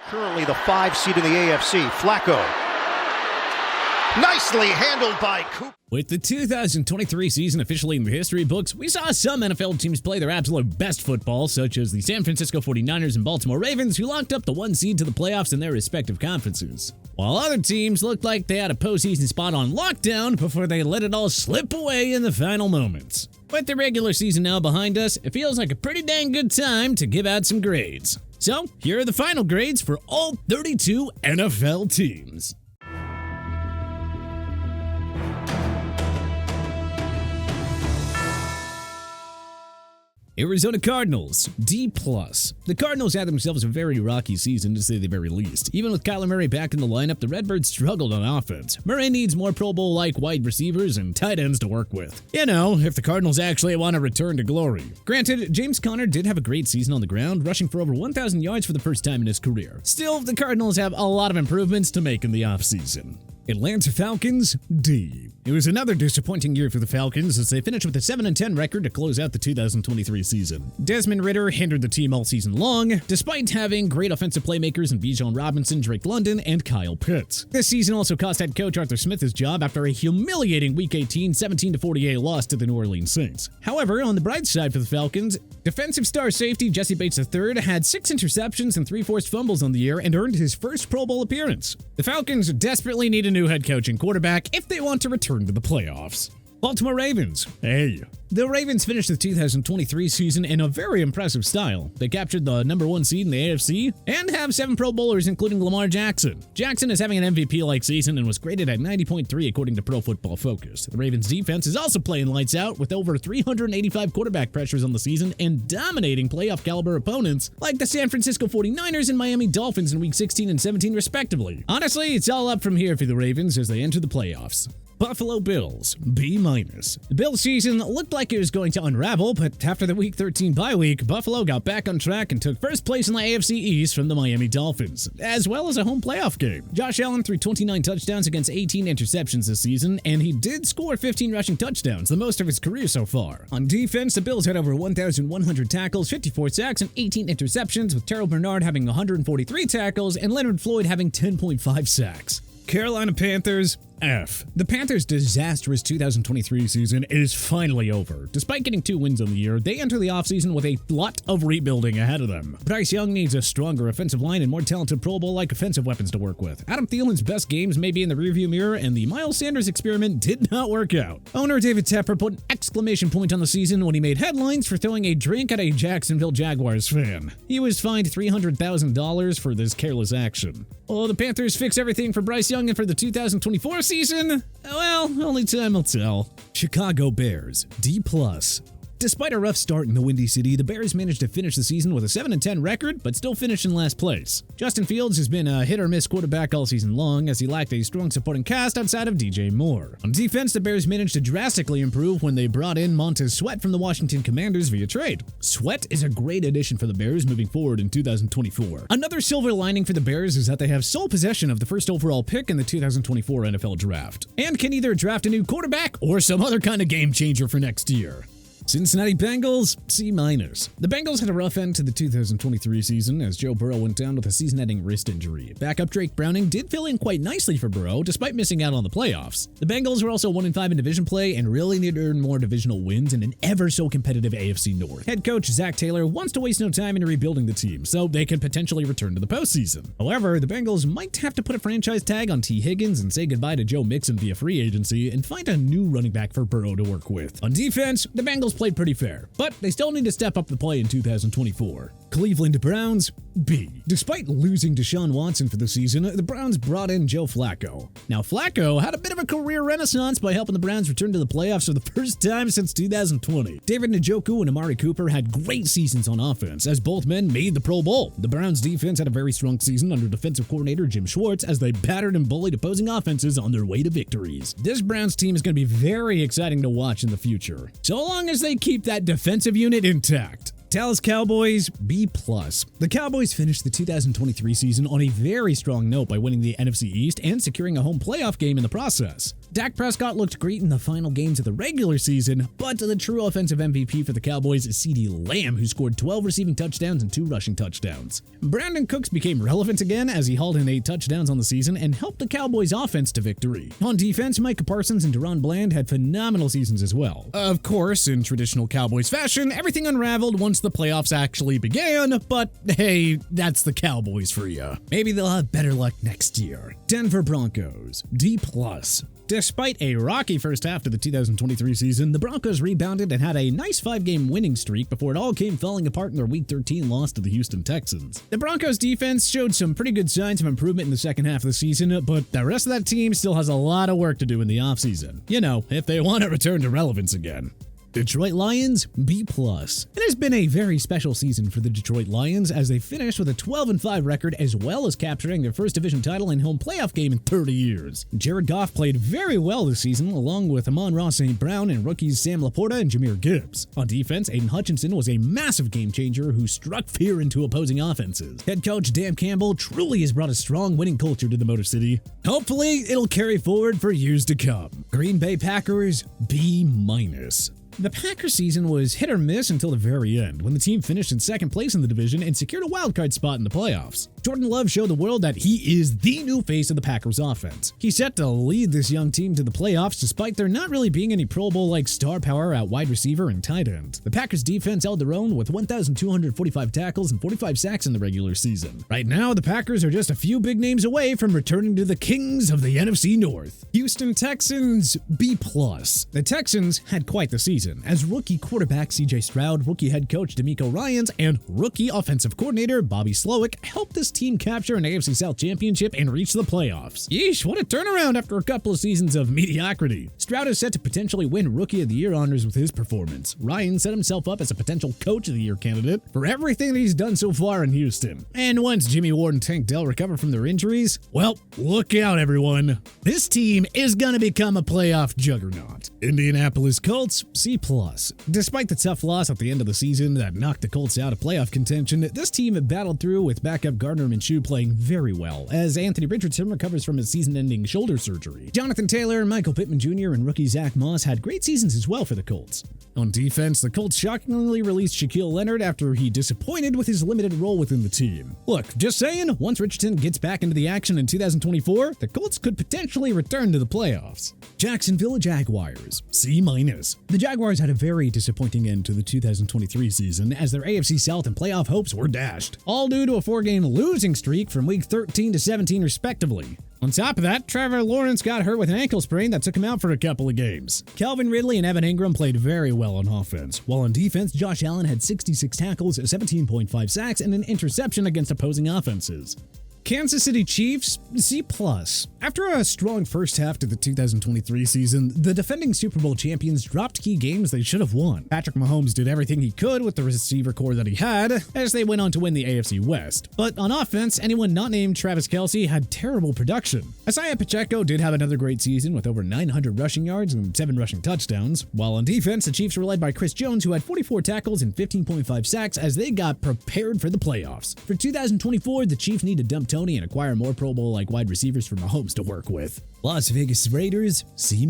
Currently the 5 seed in the AFC. Flacco. Nicely handled by Cooper. With the 2023 season officially in the history books, we saw some NFL teams play their absolute best football, such as the San Francisco 49ers and Baltimore Ravens, who locked up the 1 seed to the playoffs in their respective conferences. While other teams looked like they had a postseason spot on lockdown before they let it all slip away in the final moments. With the regular season now behind us, it feels like a pretty dang good time to give out some grades. So, here are the final grades for all 32 NFL teams. Arizona Cardinals, D+. The Cardinals had themselves a very rocky season, to say the very least. Even with Kyler Murray back in the lineup, the Redbirds struggled on offense. Murray needs more Pro Bowl-like wide receivers and tight ends to work with. You know, if the Cardinals actually want to return to glory. Granted, James Conner did have a great season on the ground, rushing for over 1,000 yards for the first time in his career. Still, the Cardinals have a lot of improvements to make in the offseason. Atlanta Falcons, D. It was another disappointing year for the Falcons as they finished with a 7-10 record to close out the 2023 season. Desmond Ridder hindered the team all season long, despite having great offensive playmakers in Bijan Robinson, Drake London, and Kyle Pitts. This season also cost head coach Arthur Smith his job after a humiliating Week 18 17-48 loss to the New Orleans Saints. However, on the bright side for the Falcons, defensive star safety Jesse Bates III had 6 interceptions and 3 forced fumbles on the year and earned his first Pro Bowl appearance. The Falcons desperately need a new head coach and quarterback if they want to return to the playoffs. Baltimore Ravens, A. The Ravens finished the 2023 season in a very impressive style. They captured the #1 seed in the AFC and have 7 Pro Bowlers, including Lamar Jackson. Jackson is having an MVP-like season and was graded at 90.3 according to Pro Football Focus. The Ravens defense is also playing lights out with over 385 quarterback pressures on the season and dominating playoff-caliber opponents like the San Francisco 49ers and Miami Dolphins in Week 16 and 17 respectively. Honestly, it's all up from here for the Ravens as they enter the playoffs. Buffalo Bills, B-. The Bills season looked like it was going to unravel, but after the Week 13 bye week, Buffalo got back on track and took first place in the AFC East from the Miami Dolphins, as well as a home playoff game. Josh Allen threw 29 touchdowns against 18 interceptions this season, and he did score 15 rushing touchdowns, the most of his career so far. On defense, the Bills had over 1,100 tackles, 54 sacks, and 18 interceptions, with Terrell Bernard having 143 tackles and Leonard Floyd having 10.5 sacks. Carolina Panthers, F. The Panthers' disastrous 2023 season is finally over. Despite getting 2 wins on the year, they enter the offseason with a lot of rebuilding ahead of them. Bryce Young needs a stronger offensive line and more talented Pro Bowl-like offensive weapons to work with. Adam Thielen's best games may be in the rearview mirror, and the Miles Sanders experiment did not work out. Owner David Tepper put an exclamation point on the season when he made headlines for throwing a drink at a Jacksonville Jaguars fan. He was fined $300,000 for this careless action. Will the Panthers fix everything for Bryce Young and for the 2024 season? Well, only time will tell. Chicago Bears, D+. Despite a rough start in the Windy City, the Bears managed to finish the season with a 7-10 record, but still finished in last place. Justin Fields has been a hit-or-miss quarterback all season long, as he lacked a strong supporting cast outside of DJ Moore. On defense, the Bears managed to drastically improve when they brought in Montez Sweat from the Washington Commanders via trade. Sweat is a great addition for the Bears moving forward in 2024. Another silver lining for the Bears is that they have sole possession of the first overall pick in the 2024 NFL Draft, and can either draft a new quarterback or some other kind of game changer for next year. Cincinnati Bengals, C-. The Bengals had a rough end to the 2023 season as Joe Burrow went down with a season-ending wrist injury. Backup Drake Browning did fill in quite nicely for Burrow, despite missing out on the playoffs. The Bengals were also 1-5 in division play and really need to earn more divisional wins in an ever-so-competitive AFC North. Head coach Zach Taylor wants to waste no time in rebuilding the team, so they can potentially return to the postseason. However, the Bengals might have to put a franchise tag on T. Higgins and say goodbye to Joe Mixon via free agency and find a new running back for Burrow to work with. On defense, the Bengals played pretty fair, but they still need to step up the play in 2024. Cleveland Browns, B. Despite losing Deshaun Watson for the season, the Browns brought in Joe Flacco. Now, Flacco had a bit of a career renaissance by helping the Browns return to the playoffs for the first time since 2020. David Njoku and Amari Cooper had great seasons on offense, as both men made the Pro Bowl. The Browns defense had a very strong season under defensive coordinator Jim Schwartz as they battered and bullied opposing offenses on their way to victories. This Browns team is going to be very exciting to watch in the future, so long as they keep that defensive unit intact. Dallas Cowboys, B+. The Cowboys finished the 2023 season on a very strong note by winning the NFC East and securing a home playoff game in the process. Dak Prescott looked great in the final games of the regular season, but the true offensive MVP for the Cowboys is CeeDee Lamb, who scored 12 receiving touchdowns and 2 rushing touchdowns. Brandon Cooks became relevant again as he hauled in 8 touchdowns on the season and helped the Cowboys offense to victory. On defense, Micah Parsons and Deron Bland had phenomenal seasons as well. Of course, in traditional Cowboys fashion, everything unraveled once the playoffs actually began, but hey, that's the Cowboys for you. Maybe they'll have better luck next year. Denver Broncos, D+. Despite a rocky first half to the 2023 season, the Broncos rebounded and had a nice 5-game winning streak before it all came falling apart in their Week 13 loss to the Houston Texans. The Broncos defense showed some pretty good signs of improvement in the second half of the season, but the rest of that team still has a lot of work to do in the offseason. You know, if they want to return to relevance again. Detroit Lions, B+. It has been a very special season for the Detroit Lions as they finished with a 12-5 record as well as capturing their first division title and home playoff game in 30 years. Jared Goff played very well this season along with Amon-Ra St. Brown and rookies Sam Laporta and Jahmyr Gibbs. On defense, Aiden Hutchinson was a massive game changer who struck fear into opposing offenses. Head coach Dan Campbell truly has brought a strong winning culture to the Motor City. Hopefully, it'll carry forward for years to come. Green Bay Packers, B-. The Packers season was hit or miss until the very end, when the team finished in second place in the division and secured a wildcard spot in the playoffs. Jordan Love showed the world that he is the new face of the Packers offense. He's set to lead this young team to the playoffs despite there not really being any Pro Bowl-like star power at wide receiver and tight end. The Packers defense held their own with 1,245 tackles and 45 sacks in the regular season. Right now, the Packers are just a few big names away from returning to the kings of the NFC North. Houston Texans, B+. The Texans had quite the season, as rookie quarterback CJ Stroud, rookie head coach DeMeco Ryans, and rookie offensive coordinator Bobby Slowick helped this team capture an AFC South championship and reach the playoffs. Yeesh, what a turnaround after a couple of seasons of mediocrity. Stroud is set to potentially win Rookie of the Year honors with his performance. Ryan set himself up as a potential Coach of the Year candidate for everything that he's done so far in Houston. And once Jimmy Ward and Tank Dell recover from their injuries, well, look out everyone. This team is gonna become a playoff juggernaut. Indianapolis Colts, C+. Despite the tough loss at the end of the season that knocked the Colts out of playoff contention, this team battled through with backup Gardner Minshew playing very well, as Anthony Richardson recovers from his season-ending shoulder surgery. Jonathan Taylor, Michael Pittman Jr., and rookie Zach Moss had great seasons as well for the Colts. On defense, the Colts shockingly released Shaquille Leonard after he disappointed with his limited role within the team. Look, just saying, once Richardson gets back into the action in 2024, the Colts could potentially return to the playoffs. Jacksonville Jaguars, C-. The Jaguars had a very disappointing end to the 2023 season as their AFC South and playoff hopes were dashed, all due to a 4-game losing streak from week 13 to 17 respectively. On top of that, Trevor Lawrence got hurt with an ankle sprain that took him out for a couple of games. Calvin Ridley and Evan Ingram played very well on offense, while on defense, Josh Allen had 66 tackles, 17.5 sacks, and an interception against opposing offenses. Kansas City Chiefs, C+. After a strong first half to the 2023 season, the defending Super Bowl champions dropped key games they should have won. Patrick Mahomes did everything he could with the receiver core that he had, as they went on to win the AFC West. But on offense, anyone not named Travis Kelce had terrible production. Isaiah Pacheco did have another great season with over 900 rushing yards and 7 rushing touchdowns, while on defense, the Chiefs were led by Chris Jones, who had 44 tackles and 15.5 sacks as they got prepared for the playoffs. For 2024, the Chiefs need to dump Tony and acquire more Pro Bowl-like wide receivers for Mahomes to work with. Las Vegas Raiders, C-.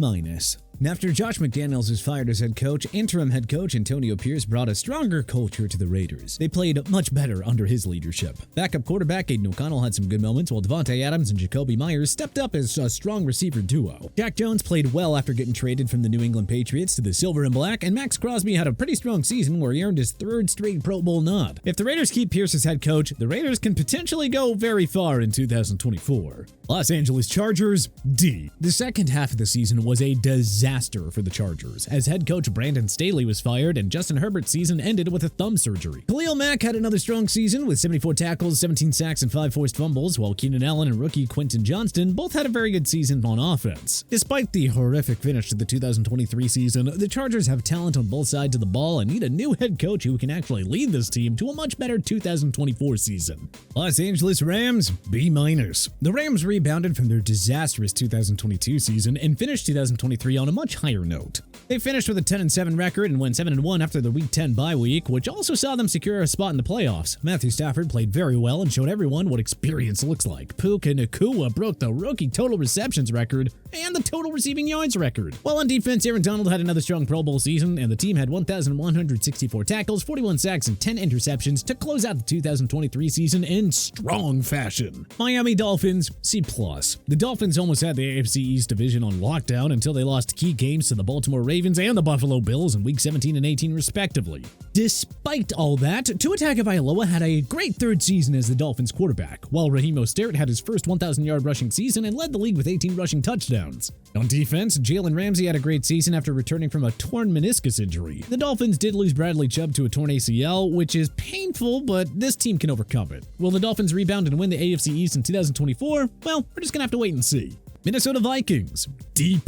After Josh McDaniels was fired as head coach, interim head coach Antonio Pierce brought a stronger culture to the Raiders. They played much better under his leadership. Backup quarterback Aiden O'Connell had some good moments, while Devontae Adams and Jacoby Myers stepped up as a strong receiver duo. Jack Jones played well after getting traded from the New England Patriots to the Silver and Black, and Max Crosby had a pretty strong season where he earned his 3rd straight Pro Bowl nod. If the Raiders keep Pierce as head coach, the Raiders can potentially go very far in 2024. Los Angeles Chargers, D. The second half of the season was a disaster for the Chargers, as head coach Brandon Staley was fired and Justin Herbert's season ended with a thumb surgery. Khalil Mack had another strong season with 74 tackles, 17 sacks, and 5 forced fumbles, while Keenan Allen and rookie Quentin Johnston both had a very good season on offense. Despite the horrific finish to the 2023 season, the Chargers have talent on both sides of the ball and need a new head coach who can actually lead this team to a much better 2024 season. Los Angeles Rams, B-. The Rams rebounded from their disastrous 2022 season and finished 2023 on a much higher note. They finished with a 10-7 record and went 7-1 after the Week 10 bye week, which also saw them secure a spot in the playoffs. Matthew Stafford played very well and showed everyone what experience looks like. Puka Nacua broke the rookie total receptions record and the total receiving yards record. While on defense, Aaron Donald had another strong Pro Bowl season, and the team had 1,164 tackles, 41 sacks, and 10 interceptions to close out the 2023 season in strong fashion. Miami Dolphins, C+. The Dolphins almost had the AFC East division on lockdown until they lost key games to the Baltimore Ravens and the Buffalo Bills in Week 17 and 18 respectively. Despite all that, Tua Tagovailoa had a great third season as the Dolphins quarterback, while Raheem Mostert had his first 1,000-yard rushing season and led the league with 18 rushing touchdowns. On defense, Jalen Ramsey had a great season after returning from a torn meniscus injury. The Dolphins did lose Bradley Chubb to a torn ACL, which is painful, but this team can overcome it. Will the Dolphins rebound and win the AFC East in 2024? Well, we're just gonna have to wait and see. Minnesota Vikings, D+.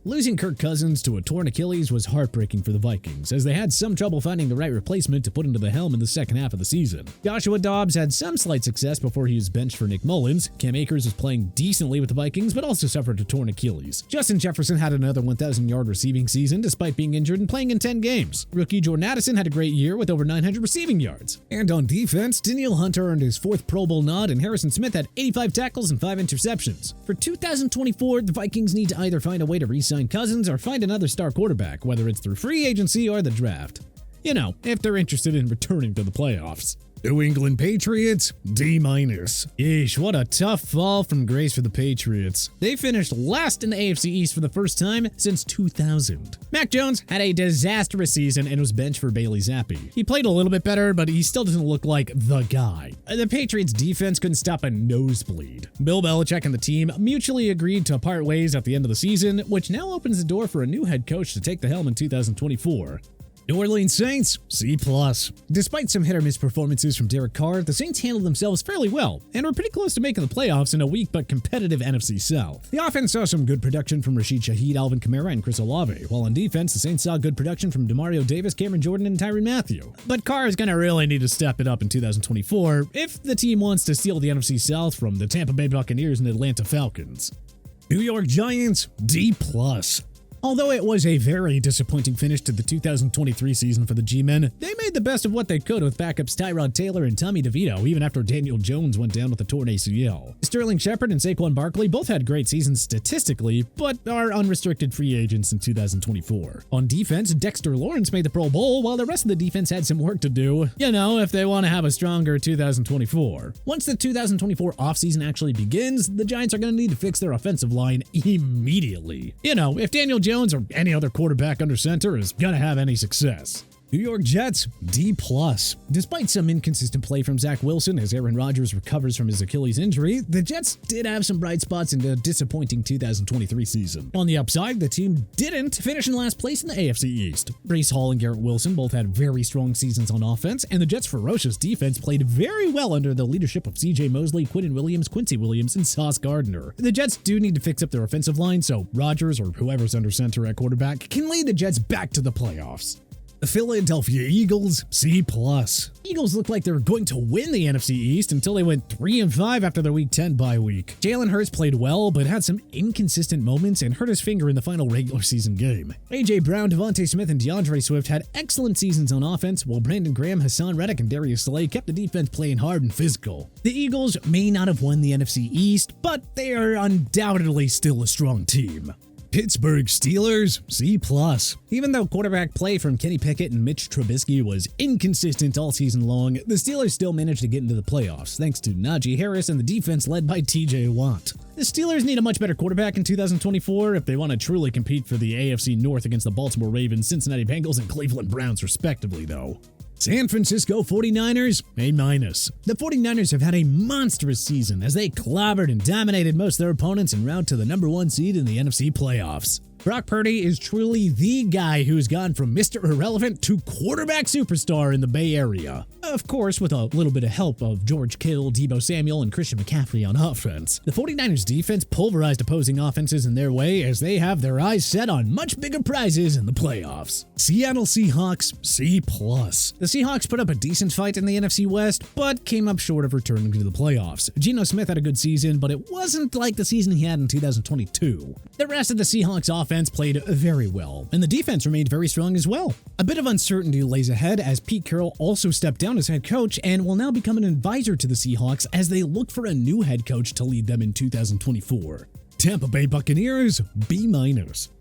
Losing Kirk Cousins to a torn Achilles was heartbreaking for the Vikings, as they had some trouble finding the right replacement to put into the helm in the second half of the season. Joshua Dobbs had some slight success before he was benched for Nick Mullins. Cam Akers was playing decently with the Vikings, but also suffered a torn Achilles. Justin Jefferson had another 1,000-yard receiving season despite being injured and playing in 10 games. Rookie Jordan Addison had a great year with over 900 receiving yards. And on defense, Danielle Hunter earned his 4th Pro Bowl nod, and Harrison Smith had 85 tackles and 5 interceptions. For 2024, the Vikings need to either find a way to re-sign Cousins or find another star quarterback, whether it's through free agency or the draft. You know, if they're interested in returning to the playoffs. New England Patriots, D-. Yeesh, what a tough fall from grace for the Patriots. They finished last in the AFC East for the first time since 2000. Mac Jones had a disastrous season and was benched for Bailey Zappi. He played a little bit better, but he still doesn't look like the guy. The Patriots defense couldn't stop a nosebleed. Bill Belichick and the team mutually agreed to part ways at the end of the season, which now opens the door for a new head coach to take the helm in 2024. New Orleans Saints, C+. Despite some hit-or-miss performances from Derek Carr, the Saints handled themselves fairly well and were pretty close to making the playoffs in a weak but competitive NFC South. The offense saw some good production from Rashid Shaheed, Alvin Kamara, and Chris Olave, while on defense, the Saints saw good production from Demario Davis, Cameron Jordan, and Tyrann Mathieu. But Carr is going to really need to step it up in 2024 if the team wants to steal the NFC South from the Tampa Bay Buccaneers and Atlanta Falcons. New York Giants, D+. Although it was a very disappointing finish to the 2023 season for the G-Men, they made the best of what they could with backups Tyrod Taylor and Tommy DeVito, even after Daniel Jones went down with a torn ACL. Sterling Shepard and Saquon Barkley both had great seasons statistically, but are unrestricted free agents in 2024. On defense, Dexter Lawrence made the Pro Bowl, while the rest of the defense had some work to do, you know, if they want to have a stronger 2024. Once the 2024 offseason actually begins, the Giants are going to need to fix their offensive line immediately. You know, if Daniel Jones or any other quarterback under center is gonna have any success. New York Jets, D+. Despite some inconsistent play from Zach Wilson as Aaron Rodgers recovers from his Achilles injury, the Jets did have some bright spots in the disappointing 2023 season. On the upside, the team didn't finish in last place in the AFC East. Breece Hall and Garrett Wilson both had very strong seasons on offense, and the Jets' ferocious defense played very well under the leadership of CJ Mosley, Quinnen Williams, Quincy Williams, and Sauce Gardner. The Jets do need to fix up their offensive line so Rodgers, or whoever's under center at quarterback, can lead the Jets back to the playoffs. The Philadelphia Eagles, C+. Eagles looked like they were going to win the NFC East until they went 3-5 after their Week 10 bye week. Jalen Hurts played well, but had some inconsistent moments and hurt his finger in the final regular season game. A.J. Brown, Devontae Smith, and DeAndre Swift had excellent seasons on offense, while Brandon Graham, Hassan Reddick, and Darius Slay kept the defense playing hard and physical. The Eagles may not have won the NFC East, but they are undoubtedly still a strong team. Pittsburgh Steelers, C+. Even though quarterback play from Kenny Pickett and Mitch Trubisky was inconsistent all season long, the Steelers still managed to get into the playoffs thanks to Najee Harris and the defense led by TJ Watt. The Steelers need a much better quarterback in 2024 if they want to truly compete for the AFC North against the Baltimore Ravens, Cincinnati Bengals, and Cleveland Browns respectively, though. San Francisco 49ers, A-. The 49ers have had a monstrous season as they clobbered and dominated most of their opponents en route to the #1 seed in the NFC playoffs. Brock Purdy is truly the guy who's gone from Mr. Irrelevant to quarterback superstar in the Bay Area. Of course, with a little bit of help of George Kittle, Deebo Samuel, and Christian McCaffrey on offense. The 49ers defense pulverized opposing offenses in their way as they have their eyes set on much bigger prizes in the playoffs. Seattle Seahawks, C+. The Seahawks put up a decent fight in the NFC West, but came up short of returning to the playoffs. Geno Smith had a good season, but it wasn't like the season he had in 2022. The rest of the Seahawks offense offense played very well, and the defense remained very strong as well. A bit of uncertainty lays ahead as Pete Carroll also stepped down as head coach and will now become an advisor to the Seahawks as they look for a new head coach to lead them in 2024. Tampa Bay Buccaneers, B-.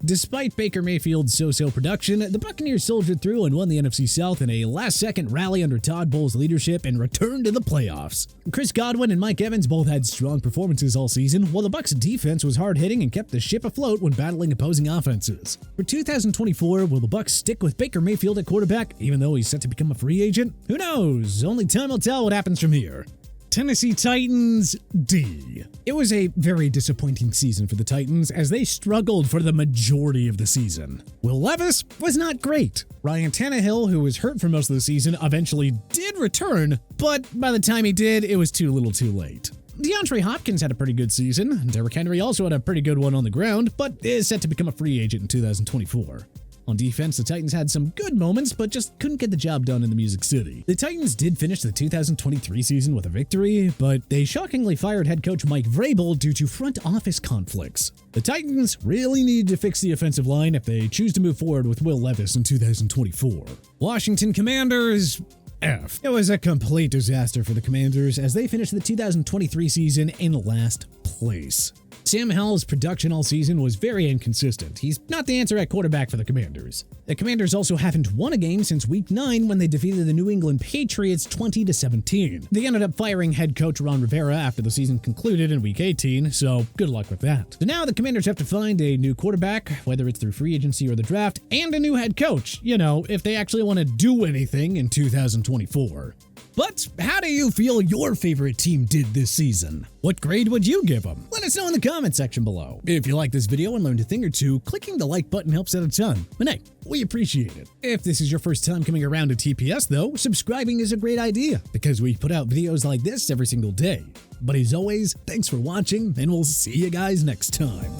Despite Baker Mayfield's so-so production, the Buccaneers soldiered through and won the NFC South in a last-second rally under Todd Bowles' leadership and returned to the playoffs. Chris Godwin and Mike Evans both had strong performances all season, while the Bucs' defense was hard-hitting and kept the ship afloat when battling opposing offenses. For 2024, will the Bucs stick with Baker Mayfield at quarterback, even though he's set to become a free agent? Who knows? Only time will tell what happens from here. Tennessee Titans, D. It was a very disappointing season for the Titans as they struggled for the majority of the season. Will Levis was not great. Ryan Tannehill, who was hurt for most of the season, eventually did return, but by the time he did, it was too little too late. DeAndre Hopkins had a pretty good season. Derrick Henry also had a pretty good one on the ground, but is set to become a free agent in 2024. On defense, the Titans had some good moments, but just couldn't get the job done in the Music City. The Titans did finish the 2023 season with a victory, but they shockingly fired head coach Mike Vrabel due to front office conflicts. The Titans really need to fix the offensive line if they choose to move forward with Will Levis in 2024. Washington Commanders, F. It was a complete disaster for the Commanders as they finished the 2023 season in last place. Sam Howell's production all season was very inconsistent. He's not the answer at quarterback for the Commanders. The Commanders also haven't won a game since Week 9 when they defeated the New England Patriots 20-17. They ended up firing head coach Ron Rivera after the season concluded in Week 18, so good luck with that. So now the Commanders have to find a new quarterback, whether it's through free agency or the draft, and a new head coach, if they actually want to do anything in 2024. But how do you feel your favorite team did this season? What grade would you give them? Let us know in the comment section below. If you like this video and learned a thing or two, clicking the like button helps out a ton. But hey, we appreciate it. If this is your first time coming around to TPS though, subscribing is a great idea because we put out videos like this every single day. But as always, thanks for watching and we'll see you guys next time.